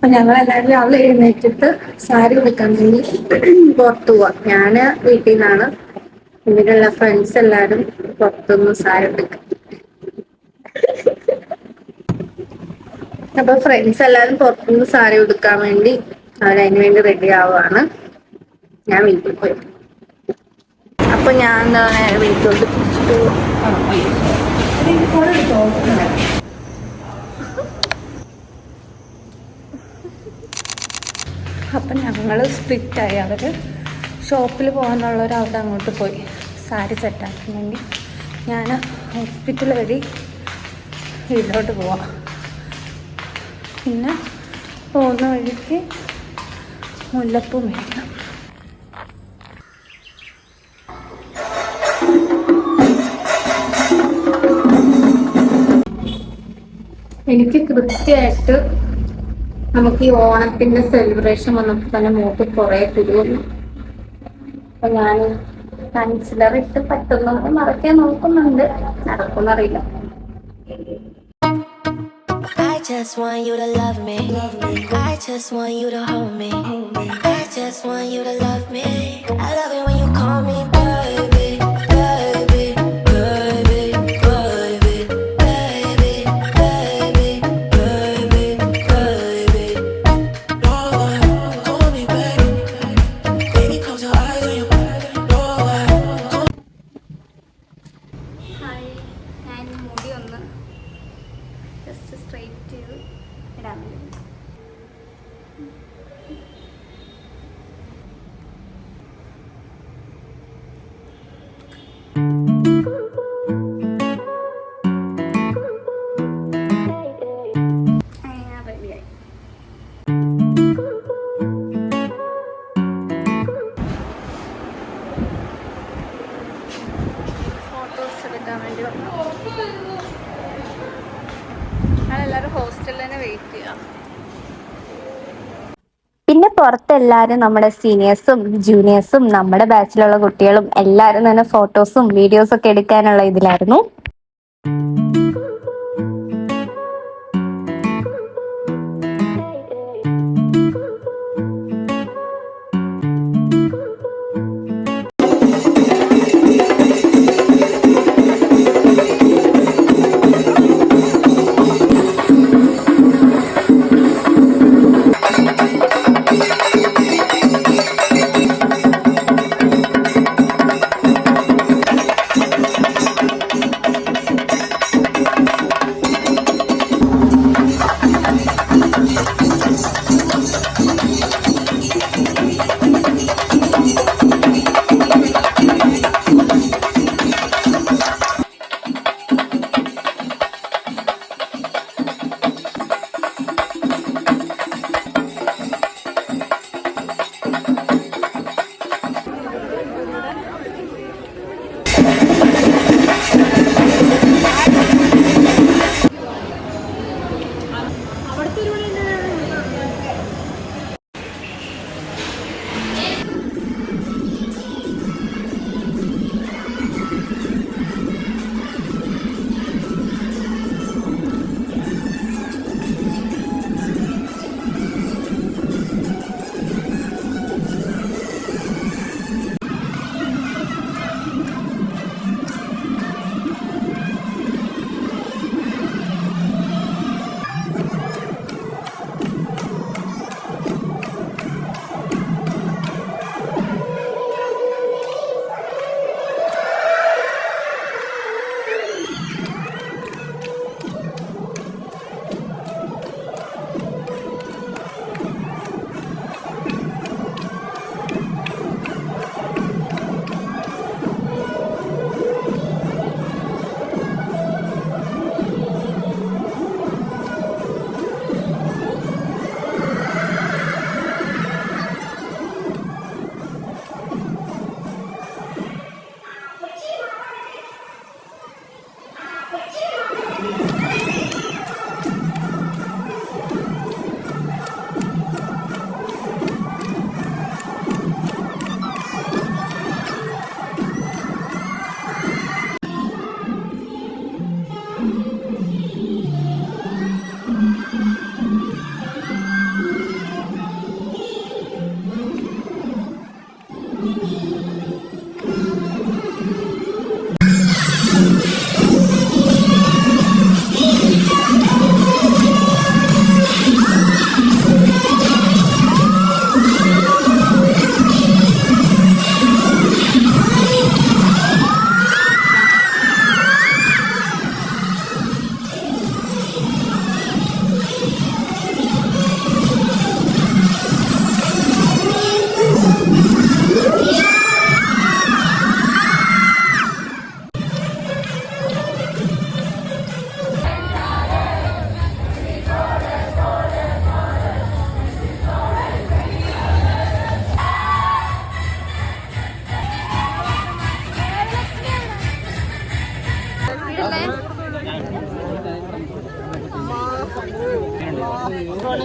അപ്പൊ ഞങ്ങളെല്ലാവരും രാവിലെ എഴുന്നേറ്റിട്ട് സാരി എടുക്കാൻ വേണ്ടി പുറത്തു പോവാം. ഞാന് വീട്ടിൽ നിന്നാണ്, ഇവിടെയുള്ള ഫ്രണ്ട്സ് എല്ലാരും പുറത്തുനിന്ന് സാരി എടുക്കും. അപ്പൊ ഫ്രണ്ട്സ് എല്ലാരും പുറത്തുനിന്ന് സാരി എടുക്കാൻ വേണ്ടി അവരതിന് വേണ്ടി റെഡി ആവുകയാണ്. ഞാൻ വീട്ടിൽ പോയി. അപ്പൊ ഞാൻ എന്താ വീട്ടിലോട്ട് അപ്പം ഞങ്ങൾ സ്പ്ലിറ്റായി. അവർ ഷോപ്പിൽ പോകാനുള്ളവർ അവിടെ അങ്ങോട്ട് പോയി സാരി സെറ്റാക്കാൻ വേണ്ടി. ഞാൻ ഹോസ്പിറ്റൽ വഴി വീട്ടിലോട്ട് പോവാം. പിന്നെ പോകുന്ന വഴിക്ക് മുല്ലപ്പൂ മേടിക്കണം. എനിക്ക് കൃത്യമായിട്ട് നമുക്ക് ഈ ഓണത്തിന്റെ സെലിബ്രേഷൻ വന്നപ്പോൾ തന്നെ മൂത്ത് കുറെ കുരുവന്നു. അപ്പൊ ഞാൻ കൺസിലർ ഇട്ട് പറ്റുന്നത് മറക്കാൻ നോക്കുന്നുണ്ട്. നടക്കുമെന്നറിയില്ല. I just want you to love me. I just want you to hold me. I just want you to love me. I love it when you call me baby, baby, baby, baby, baby, baby, baby, baby. Call me baby. Baby, close your eyes when you Hi, ഞാൻ മുടി ഒന്ന് just straight ചെയ്ത് ഇടാൻ വേണ്ടി. റെഡിയായി. Photos എടുക്കാൻ വേണ്ടി വന്നു. ഞങ്ങളെല്ലാവരും ഹോസ്റ്റലിൽ തന്നെ വെയിറ്റ് ചെയ്യാം. പിന്നെ പുറത്തെല്ലാവരും നമ്മുടെ സീനിയേഴ്സും ജൂനിയേഴ്സും നമ്മുടെ ബാച്ചിലുള്ള കുട്ടികളും എല്ലാവരും തന്നെ ഫോട്ടോസും വീഡിയോസും ഒക്കെ എടുക്കാനുള്ള ഇതിലായിരുന്നു.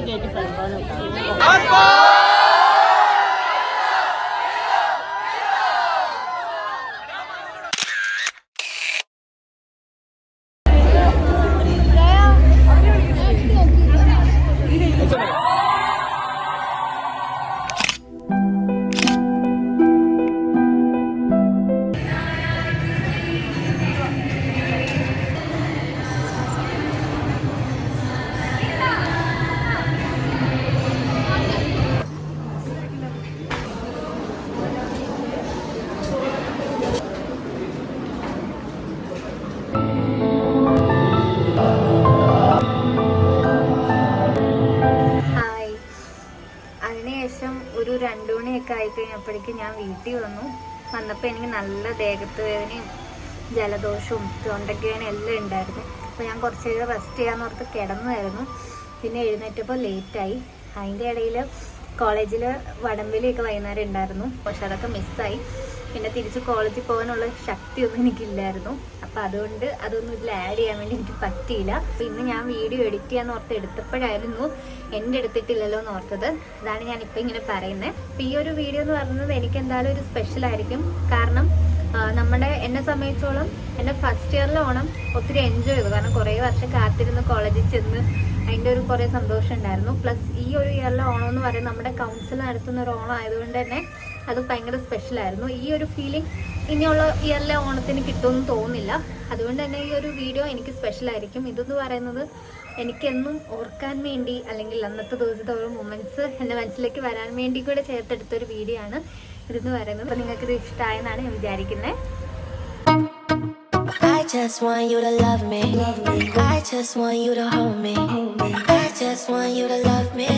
കയറ്റി ഫ്രണ്ട്. അതിനുശേഷം ഒരു 2 മണിയൊക്കെ ആയിക്കഴിഞ്ഞപ്പോഴേക്കും ഞാൻ വീട്ടിൽ വന്നപ്പോൾ എനിക്ക് നല്ല ദേഹത്ത് വേദനയും ജലദോഷവും തൊണ്ടയ്ക്കുവേദനയും എല്ലാം ഉണ്ടായിരുന്നു. അപ്പോൾ ഞാൻ കുറച്ച് നേരം റെസ്റ്റ് ചെയ്യാമെന്നോർത്ത് കിടന്നായിരുന്നു. പിന്നെ എഴുന്നേറ്റപ്പോൾ ലേറ്റായി. അതിൻ്റെ ഇടയിൽ കോളേജിൽ വടംവലിയൊക്കെ വൈകുന്നേരം ഉണ്ടായിരുന്നു. പക്ഷെ അതൊക്കെ മിസ്സായി. പിന്നെ തിരിച്ച് കോളേജിൽ പോകാനുള്ള ശക്തിയൊന്നും എനിക്കില്ലായിരുന്നു. അപ്പോൾ അതുകൊണ്ട് അതൊന്നും ഇതിൽ ആഡ് ചെയ്യാൻ വേണ്ടി എനിക്ക് പറ്റിയില്ല. അപ്പോൾ ഇന്ന് ഞാൻ വീഡിയോ എഡിറ്റ് ചെയ്യാന്ന് ഓർത്ത് എടുത്തപ്പോഴായിരുന്നു എൻ്റെ എടുത്തിട്ടില്ലല്ലോ എന്ന് ഓർത്തത്. അതാണ് ഞാനിപ്പോൾ ഇങ്ങനെ പറയുന്നത്. അപ്പോൾ ഈ ഒരു വീഡിയോ എന്ന് പറയുന്നത് എനിക്ക് എന്തായാലും ഒരു സ്പെഷ്യലായിരിക്കും. കാരണം എന്നെ സംബന്ധിച്ചോളം എൻ്റെ ഫസ്റ്റ് ഇയറിലെ ഓണം ഒത്തിരി എൻജോയ് ചെയ്തു. കാരണം കുറേ വർഷം കാത്തിരുന്ന് കോളേജിൽ ചെന്ന് അതിൻ്റെ ഒരു കുറേ സന്തോഷം ഉണ്ടായിരുന്നു. പ്ലസ് ഈ ഒരു ഇയറിലെ ഓണം എന്ന് പറയുന്നത് നമ്മുടെ കൗൺസിൽ നടത്തുന്ന ഒരു ഓണം ആയതുകൊണ്ട് തന്നെ അത് ഭയങ്കര സ്പെഷ്യലായിരുന്നു. ഈ ഒരു ഫീലിംഗ് ഇനിയുള്ള ഇയറിലെ ഓണത്തിന് കിട്ടുമെന്ന് തോന്നുന്നില്ല. അതുകൊണ്ട് തന്നെ ഈ ഒരു വീഡിയോ എനിക്ക് സ്പെഷ്യലായിരിക്കും. ഇതെന്ന് പറയുന്നത് എനിക്കെന്നും ഓർക്കാൻ വേണ്ടി അല്ലെങ്കിൽ അന്നത്തെ ദിവസത്തെ ഓരോ മൊമെൻറ്റ്സ് എൻ്റെ മനസ്സിലേക്ക് വരാൻ വേണ്ടി കൂടെ ചേർത്തെടുത്തൊരു വീഡിയോ ആണ് ഇതെന്ന് പറയുന്നത്. അപ്പോൾ നിങ്ങൾക്കിത് ഇഷ്ടമായെന്നാണ് ഞാൻ വിചാരിക്കുന്നത്. I just want you to love me. I just want you to hold me. I just want you to love me.